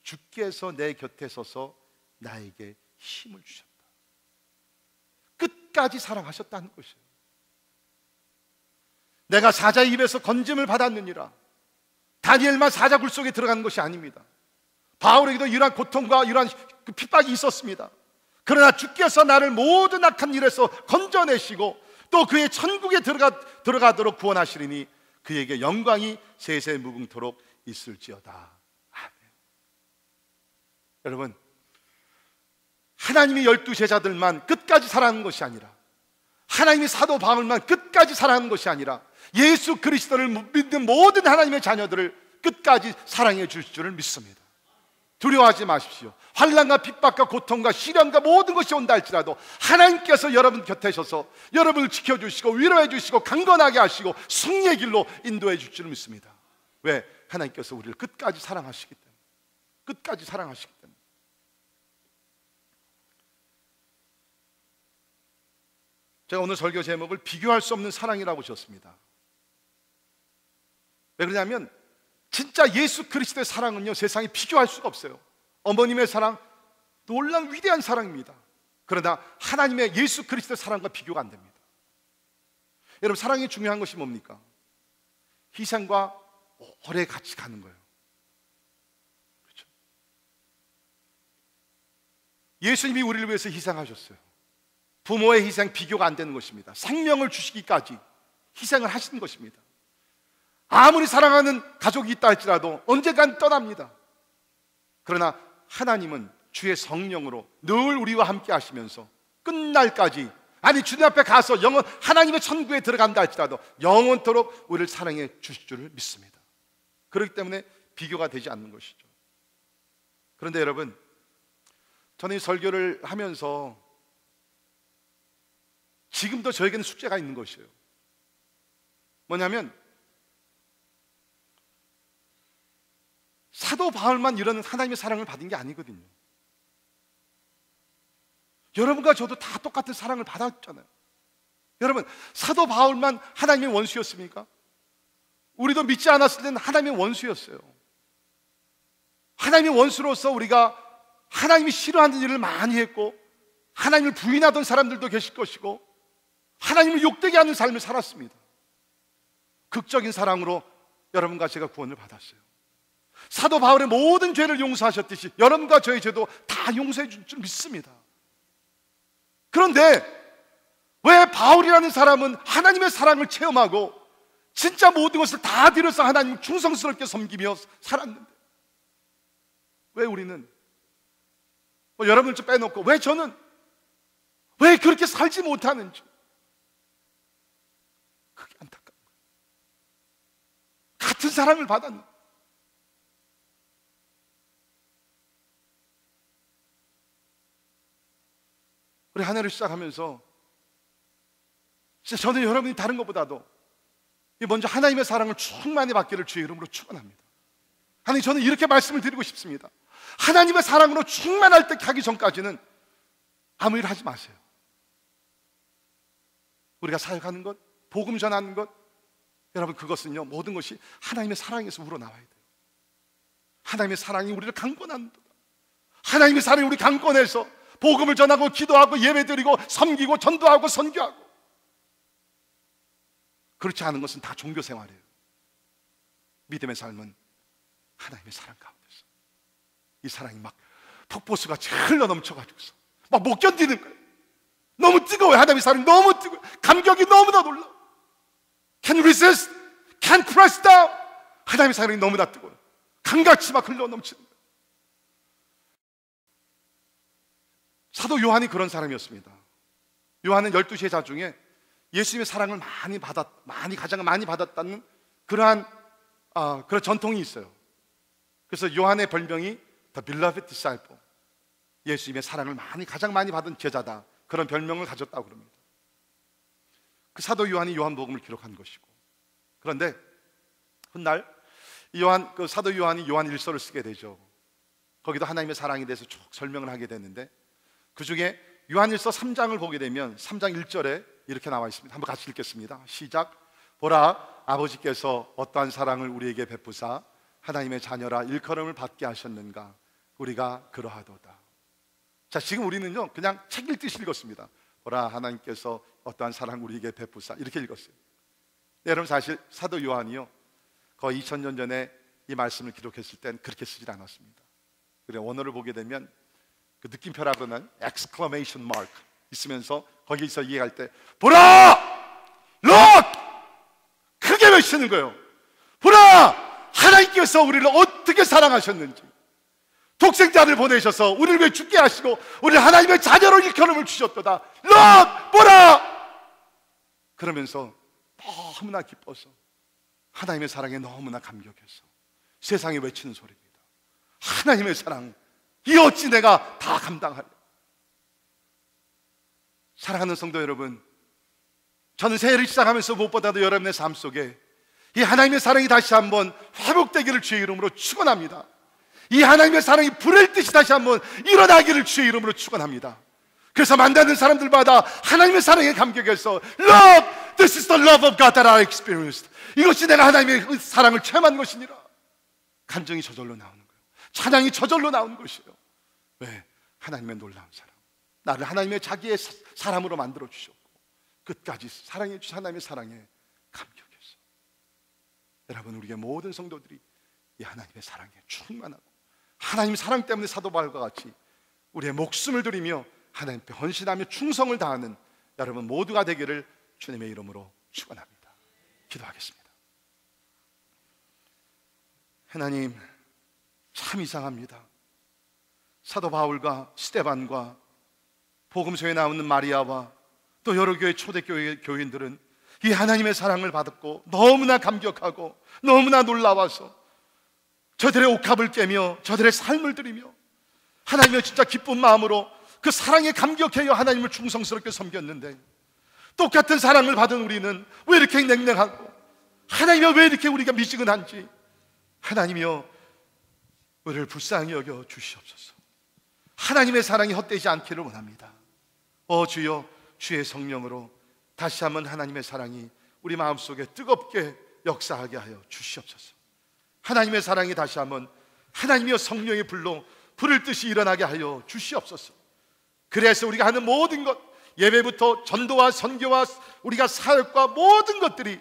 주께서 내 곁에 서서 나에게 힘을 주셨다. 끝까지 사랑하셨다는 것이에요. 내가 사자의 입에서 건짐을 받았느니라. 다니엘만 사자 굴 속에 들어가는 것이 아닙니다. 바울에게도 이러한 고통과 이러한 핍박이 있었습니다. 그러나 주께서 나를 모든 악한 일에서 건져내시고 또 그의 천국에 들어가도록 구원하시리니 그에게 영광이 세세 무궁토록 있을지어다. 아멘. 여러분, 하나님이 12제자들만 끝까지 사랑하는 것이 아니라, 하나님이 사도 바울만 끝까지 사랑하는 것이 아니라, 예수 그리스도를 믿는 모든 하나님의 자녀들을 끝까지 사랑해 주실 줄을 믿습니다. 두려워하지 마십시오. 환난과 핍박과 고통과 시련과 모든 것이 온다 할지라도 하나님께서 여러분 곁에 서서 여러분을 지켜주시고 위로해 주시고 강건하게 하시고 승리의 길로 인도해 줄 줄을 믿습니다. 왜? 하나님께서 우리를 끝까지 사랑하시기 때문에. 끝까지 사랑하시기 때문에. 제가 오늘 설교 제목을 비교할 수 없는 사랑이라고 지었습니다. 왜 그러냐면 진짜 예수 그리스도의 사랑은요, 세상에 비교할 수가 없어요. 어머님의 사랑, 놀라운 위대한 사랑입니다. 그러나 하나님의 예수 그리스도의 사랑과 비교가 안 됩니다. 여러분, 사랑이 중요한 것이 뭡니까? 희생과 오래 같이 가는 거예요. 그렇죠? 예수님이 우리를 위해서 희생하셨어요. 부모의 희생 비교가 안 되는 것입니다. 생명을 주시기까지 희생을 하신 것입니다. 아무리 사랑하는 가족이 있다 할지라도 언젠간 떠납니다. 그러나 하나님은 주의 성령으로 늘 우리와 함께 하시면서 끝날까지, 아니 주님 앞에 가서 영원 하나님의 천국에 들어간다 할지라도 영원토록 우리를 사랑해 주실 줄을 믿습니다. 그렇기 때문에 비교가 되지 않는 것이죠. 그런데 여러분, 저는 이 설교를 하면서 지금도 저에게는 숙제가 있는 것이에요. 뭐냐면 사도 바울만 이런 하나님의 사랑을 받은 게 아니거든요. 여러분과 저도 다 똑같은 사랑을 받았잖아요. 여러분, 사도 바울만 하나님의 원수였습니까? 우리도 믿지 않았을 때는 하나님의 원수였어요. 하나님의 원수로서 우리가 하나님이 싫어하는 일을 많이 했고, 하나님을 부인하던 사람들도 계실 것이고, 하나님을 욕되게 하는 삶을 살았습니다. 극적인 사랑으로 여러분과 제가 구원을 받았어요. 사도 바울의 모든 죄를 용서하셨듯이 여러분과 저의 죄도 다 용서해 줄 줄 믿습니다. 그런데 왜 바울이라는 사람은 하나님의 사랑을 체험하고 진짜 모든 것을 다 들여서 하나님을 충성스럽게 섬기며 살았는데, 왜 우리는, 여러분을 좀 빼놓고 왜 저는 왜 그렇게 살지 못하는지, 그게 안타까운 거예요. 같은 사랑을 받았는데. 우리 한 해를 시작하면서 진짜 저는 여러분이 다른 것보다도 먼저 하나님의 사랑을 충만히 받기를 주의 이름으로 축원합니다. 하나님, 저는 이렇게 말씀을 드리고 싶습니다. 하나님의 사랑으로 충만할 때 하기 전까지는 아무 일 하지 마세요. 우리가 사역하는 것, 복음 전하는 것, 여러분, 그것은요, 모든 것이 하나님의 사랑에서 우러나와야 돼요. 하나님의 사랑이 우리를 강권한다. 하나님의 사랑이 우리 강권해서 복음을 전하고 기도하고 예배드리고 섬기고 전도하고 선교하고. 그렇지 않은 것은 다 종교 생활이에요. 믿음의 삶은 하나님의 사랑 가운데서 이 사랑이 막 폭포수같이 흘러 넘쳐가지고서 막 못 견디는 거예요. 너무 뜨거워요. 하나님의 사랑이 너무 뜨거워요. 감격이 너무나 놀라워요. Can resist, can press down. 하나님의 사랑이 너무나 뜨거워요. 강같이 막 흘러 넘치는 거예요. 사도 요한이 그런 사람이었습니다. 요한은 12 제자 중에 예수님의 사랑을 가장 많이 받았다는 그런 전통이 있어요. 그래서 요한의 별명이 The Beloved Disciple, 예수님의 사랑을 가장 많이 받은 제자다, 그런 별명을 가졌다고 그럽니다. 그 사도 요한이 요한복음을 기록한 것이고, 그런데 훗날 그 사도 요한이 요한 일서를 쓰게 되죠. 거기도 하나님의 사랑에 대해서 쭉 설명을 하게 되는데, 그 중에 요한일서 3장을 보게 되면 3장 1절에 이렇게 나와 있습니다. 한번 같이 읽겠습니다. 시작. 보라, 아버지께서 어떠한 사랑을 우리에게 베푸사 하나님의 자녀라 일컬음을 받게 하셨는가. 우리가 그러하도다. 자, 지금 우리는요 그냥 책 읽듯이 읽었습니다. 보라, 하나님께서 어떠한 사랑을 우리에게 베푸사, 이렇게 읽었어요. 네, 여러분, 사실 사도 요한이요 거의 2000년 전에 이 말씀을 기록했을 땐 그렇게 쓰질 않았습니다. 그래, 원어를 보게 되면 그 느낌표라 그러는 exclamation mark 있으면서 거기서 이해할 때 보라! look! 크게 외치는 거예요. 보라! 하나님께서 우리를 어떻게 사랑하셨는지, 독생자를 보내셔서 우리를 왜 죽게 하시고 우리를 하나님의 자녀로 일컬음을 주셨도다. look! 보라! 그러면서 너무나 기뻐서 하나님의 사랑에 너무나 감격해서 세상에 외치는 소리입니다. 하나님의 사랑, 이 어찌 내가 다 감당하려. 사랑하는 성도 여러분, 저는 새해를 시작하면서 무엇보다도 여러분의 삶 속에 이 하나님의 사랑이 다시 한번 회복되기를 주의 이름으로 축원합니다. 이 하나님의 사랑이 불을 듯이 다시 한번 일어나기를 주의 이름으로 축원합니다. 그래서 만나는 사람들마다 하나님의 사랑에 감격해서 Love, this is the love of God that I experienced. 이것이 내가 하나님의 사랑을 체험한 것이니라. 감정이 저절로 나오는 거예요. 찬양이 저절로 나오는 것이에요. 왜? 하나님의 놀라운 사랑. 나를 하나님의 자기의 사람으로 만들어 주셨고 끝까지 사랑해 주신 하나님의 사랑에 감격해서, 여러분, 우리의 모든 성도들이 이 하나님의 사랑에 충만하고 하나님의 사랑 때문에 사도 바울과 같이 우리의 목숨을 드리며 하나님 앞에 헌신하며 충성을 다하는 여러분 모두가 되기를 주님의 이름으로 축원합니다. 기도하겠습니다. 하나님, 참 이상합니다. 사도 바울과 스데반과 복음서에 나오는 마리아와 또 여러 교회 초대교회 교인들은 이 하나님의 사랑을 받았고 너무나 감격하고 너무나 놀라워서 저들의 옥합을 깨며 저들의 삶을 드리며 하나님의 진짜 기쁜 마음으로 그 사랑에 감격해요 하나님을 충성스럽게 섬겼는데, 똑같은 사랑을 받은 우리는 왜 이렇게 냉랭하고, 하나님이여 왜 이렇게 우리가 미지근한지, 하나님이여 우리를 불쌍히 여겨 주시옵소서. 하나님의 사랑이 헛되지 않기를 원합니다. 주여, 주의 성령으로 다시 한번 하나님의 사랑이 우리 마음속에 뜨겁게 역사하게 하여 주시옵소서. 하나님의 사랑이 다시 한번 하나님이여 성령의 불로 불을 듯이 일어나게 하여 주시옵소서. 그래서 우리가 하는 모든 것, 예배부터 전도와 선교와 우리가 사역과 모든 것들이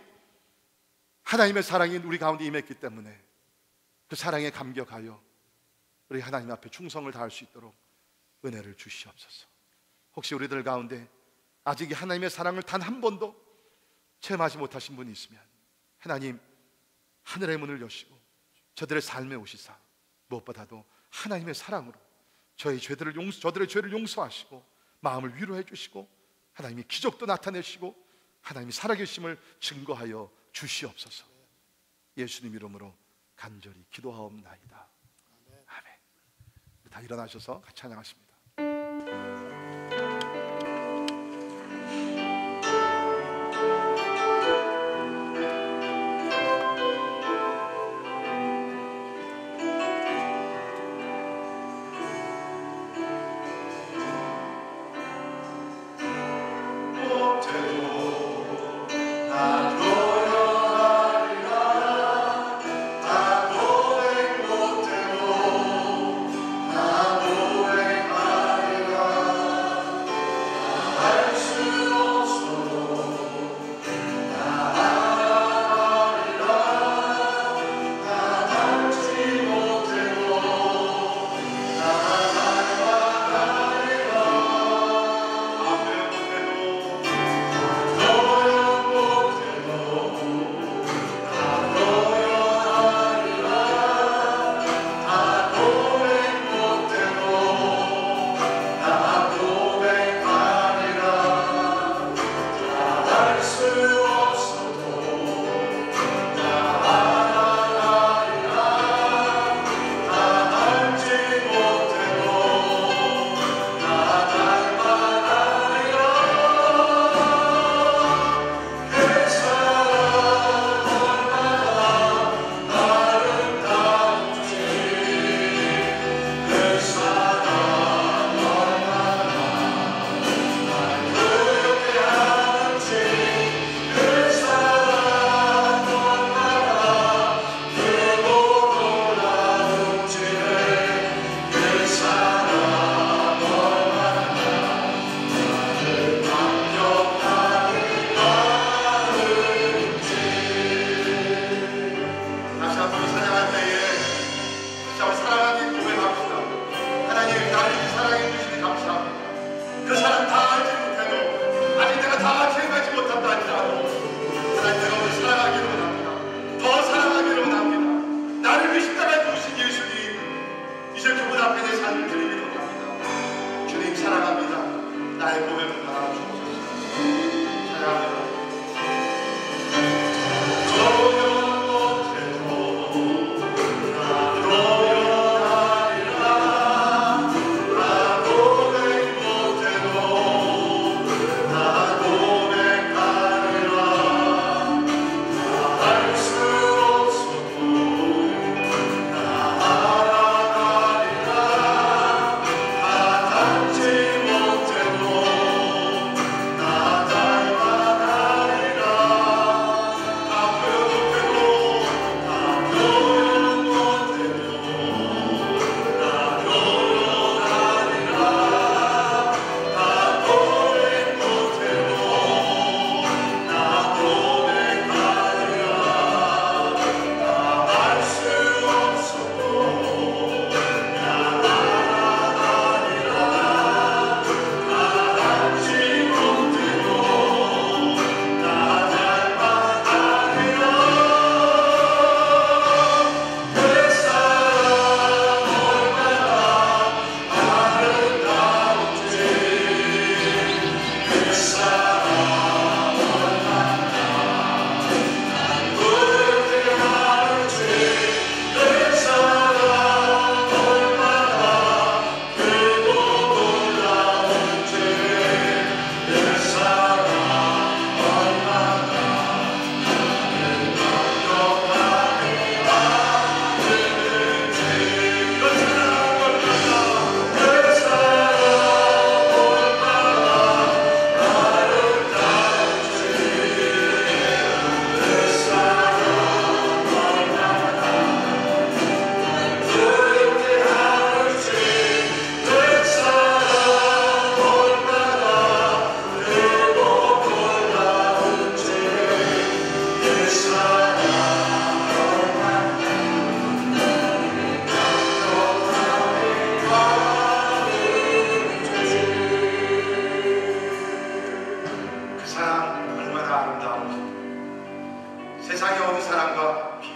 하나님의 사랑이 우리 가운데 임했기 때문에 그 사랑에 감격하여 우리 하나님 앞에 충성을 다할 수 있도록 은혜를 주시옵소서. 혹시 우리들 가운데 아직 이 하나님의 사랑을 단 한 번도 체험하지 못하신 분이 있으면 하나님, 하늘의 문을 여시고 저들의 삶에 오시사 무엇보다도 하나님의 사랑으로 저들의 죄를 용서하시고 마음을 위로해 주시고 하나님이 기적도 나타내시고 하나님이 살아계심을 증거하여 주시옵소서. 예수님 이름으로 간절히 기도하옵나이다. 아멘. 다 일어나셔서 같이 찬양하십니다.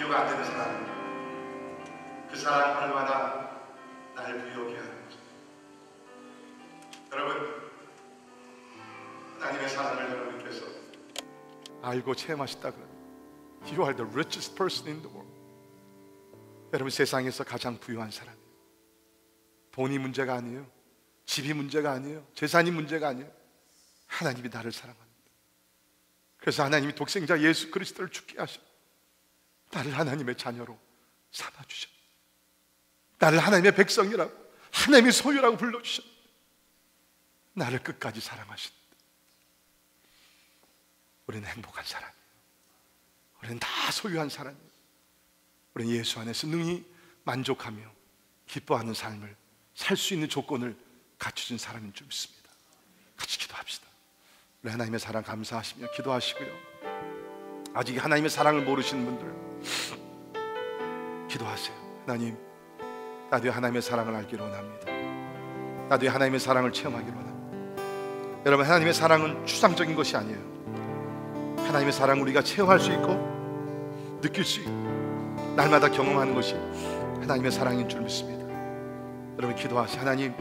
비교가 안 되는 사랑입니다. 그 사랑 얼마나 날 부여하게 하는지. 여러분, 하나님의 사랑을 여러분께서 알고 체험하셨다 그러면 You are the richest person in the world. 여러분, 세상에서 가장 부유한 사람. 돈이 문제가 아니에요. 집이 문제가 아니에요. 재산이 문제가 아니에요. 하나님이 나를 사랑합니다. 그래서 하나님이 독생자 예수 그리스도를 죽게 하셔 나를 하나님의 자녀로 삼아주셔. 나를 하나님의 백성이라고, 하나님의 소유라고 불러주셔. 나를 끝까지 사랑하신다. 우리는 행복한 사람이에요. 우리는 다 소유한 사람이에요. 우리는 예수 안에서 능히 만족하며 기뻐하는 삶을 살 수 있는 조건을 갖추신 사람인 줄 믿습니다. 같이 기도합시다. 우리 하나님의 사랑 감사하시며 기도하시고요. 아직 하나님의 사랑을 모르시는 분들 기도하세요. 하나님, 나도 하나님의 사랑을 알기를 원합니다. 나도 하나님의 사랑을 체험하기를 원합니다. 여러분, 하나님의 사랑은 추상적인 것이 아니에요. 하나님의 사랑을 우리가 체험할 수 있고 느낄 수 있고 날마다 경험하는 것이 하나님의 사랑인 줄 믿습니다. 여러분, 기도하세요. 하나님,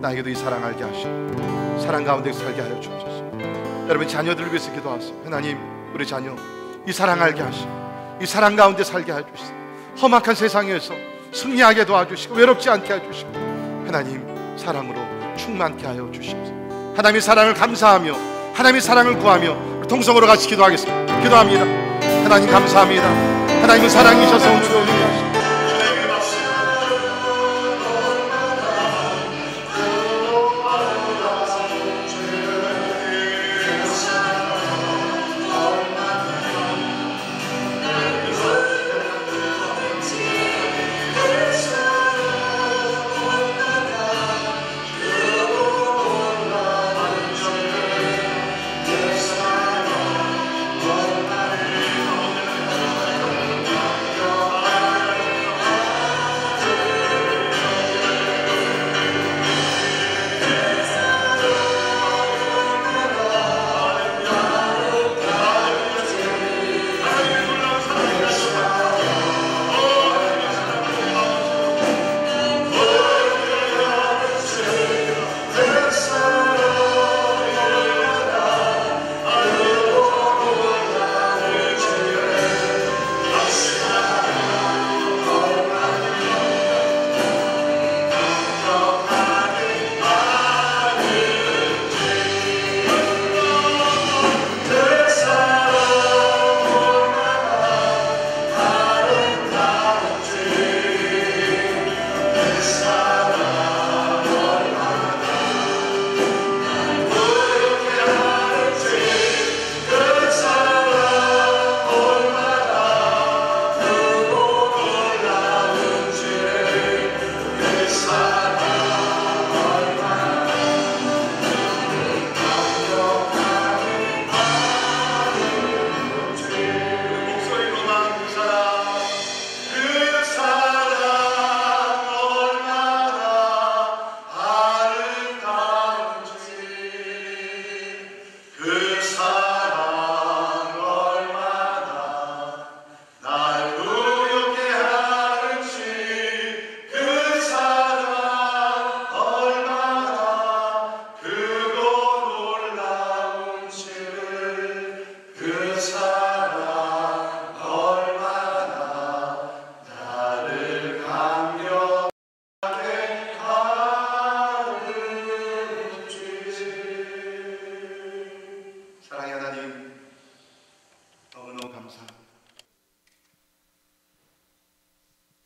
나에게도 이 사랑 알게 하시고 사랑 가운데 살게 하여 주옵소서. 여러분, 자녀들을 위해서 기도하세요. 하나님, 우리 자녀 이 사랑 알게 하시고 이 사랑 가운데 살게 하여 주시고 험악한 세상에서 승리하게 도와주시고 외롭지 않게 해주시고 하나님 사랑으로 충만케 하여 주시옵소서. 하나님의 사랑을 감사하며 하나님의 사랑을 구하며 통성으로 같이 기도하겠습니다. 기도합니다. 하나님 감사합니다. 하나님은 사랑이셔서 오늘도 우리를 하십니다.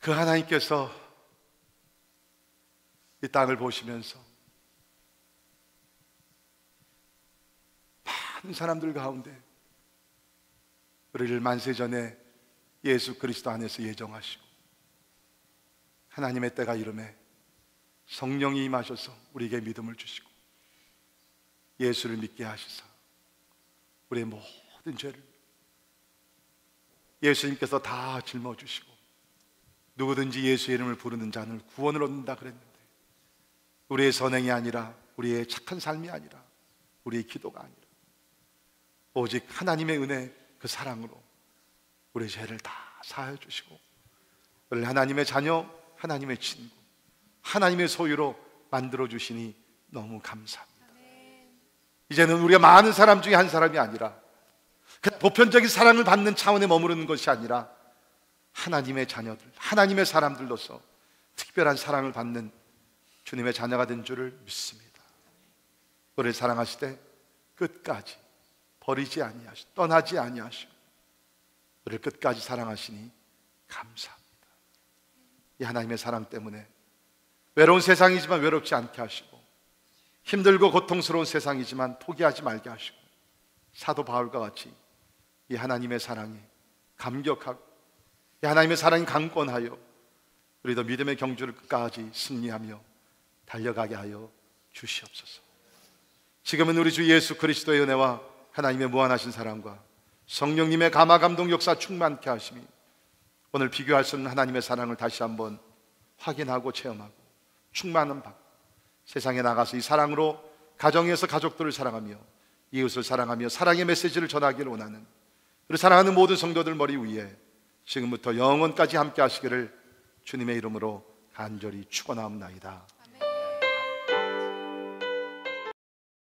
그 하나님께서 이 땅을 보시면서 많은 사람들 가운데 우리를 만세전에 예수 그리스도 안에서 예정하시고 하나님의 때가 이름에 성령이 임하셔서 우리에게 믿음을 주시고 예수를 믿게 하시사 우리의 모든 죄를 예수님께서 다 짊어주시고 누구든지 예수의 이름을 부르는 자는 구원을 얻는다 그랬는데 우리의 선행이 아니라 우리의 착한 삶이 아니라 우리의 기도가 아니라 오직 하나님의 은혜 그 사랑으로 우리의 죄를 다 사하여 주시고 우리를 하나님의 자녀, 하나님의 친구, 하나님의 소유로 만들어 주시니 너무 감사합니다. 이제는 우리가 많은 사람 중에 한 사람이 아니라 그 보편적인 사랑을 받는 차원에 머무르는 것이 아니라 하나님의 자녀들, 하나님의 사람들로서 특별한 사랑을 받는 주님의 자녀가 된 줄을 믿습니다. 우리를 사랑하실 때 끝까지 버리지 아니하시고 떠나지 아니하시고 우리를 끝까지 사랑하시니 감사합니다. 이 하나님의 사랑 때문에 외로운 세상이지만 외롭지 않게 하시고 힘들고 고통스러운 세상이지만 포기하지 말게 하시고 사도 바울과 같이 이 하나님의 사랑에 감격하고 이 하나님의 사랑이 강권하여 우리도 믿음의 경주를 끝까지 승리하며 달려가게 하여 주시옵소서. 지금은 우리 주 예수 그리스도의 은혜와 하나님의 무한하신 사랑과 성령님의 감화 감동 역사 충만케 하심이 오늘 비교할 수 없는 하나님의 사랑을 다시 한번 확인하고 체험하고 충만함 받고 세상에 나가서 이 사랑으로 가정에서 가족들을 사랑하며 이웃을 사랑하며 사랑의 메시지를 전하기를 원하는 우리 사랑하는 모든 성도들 머리 위에 지금부터 영원까지 함께 하시기를 주님의 이름으로 간절히 축원하옵나이다.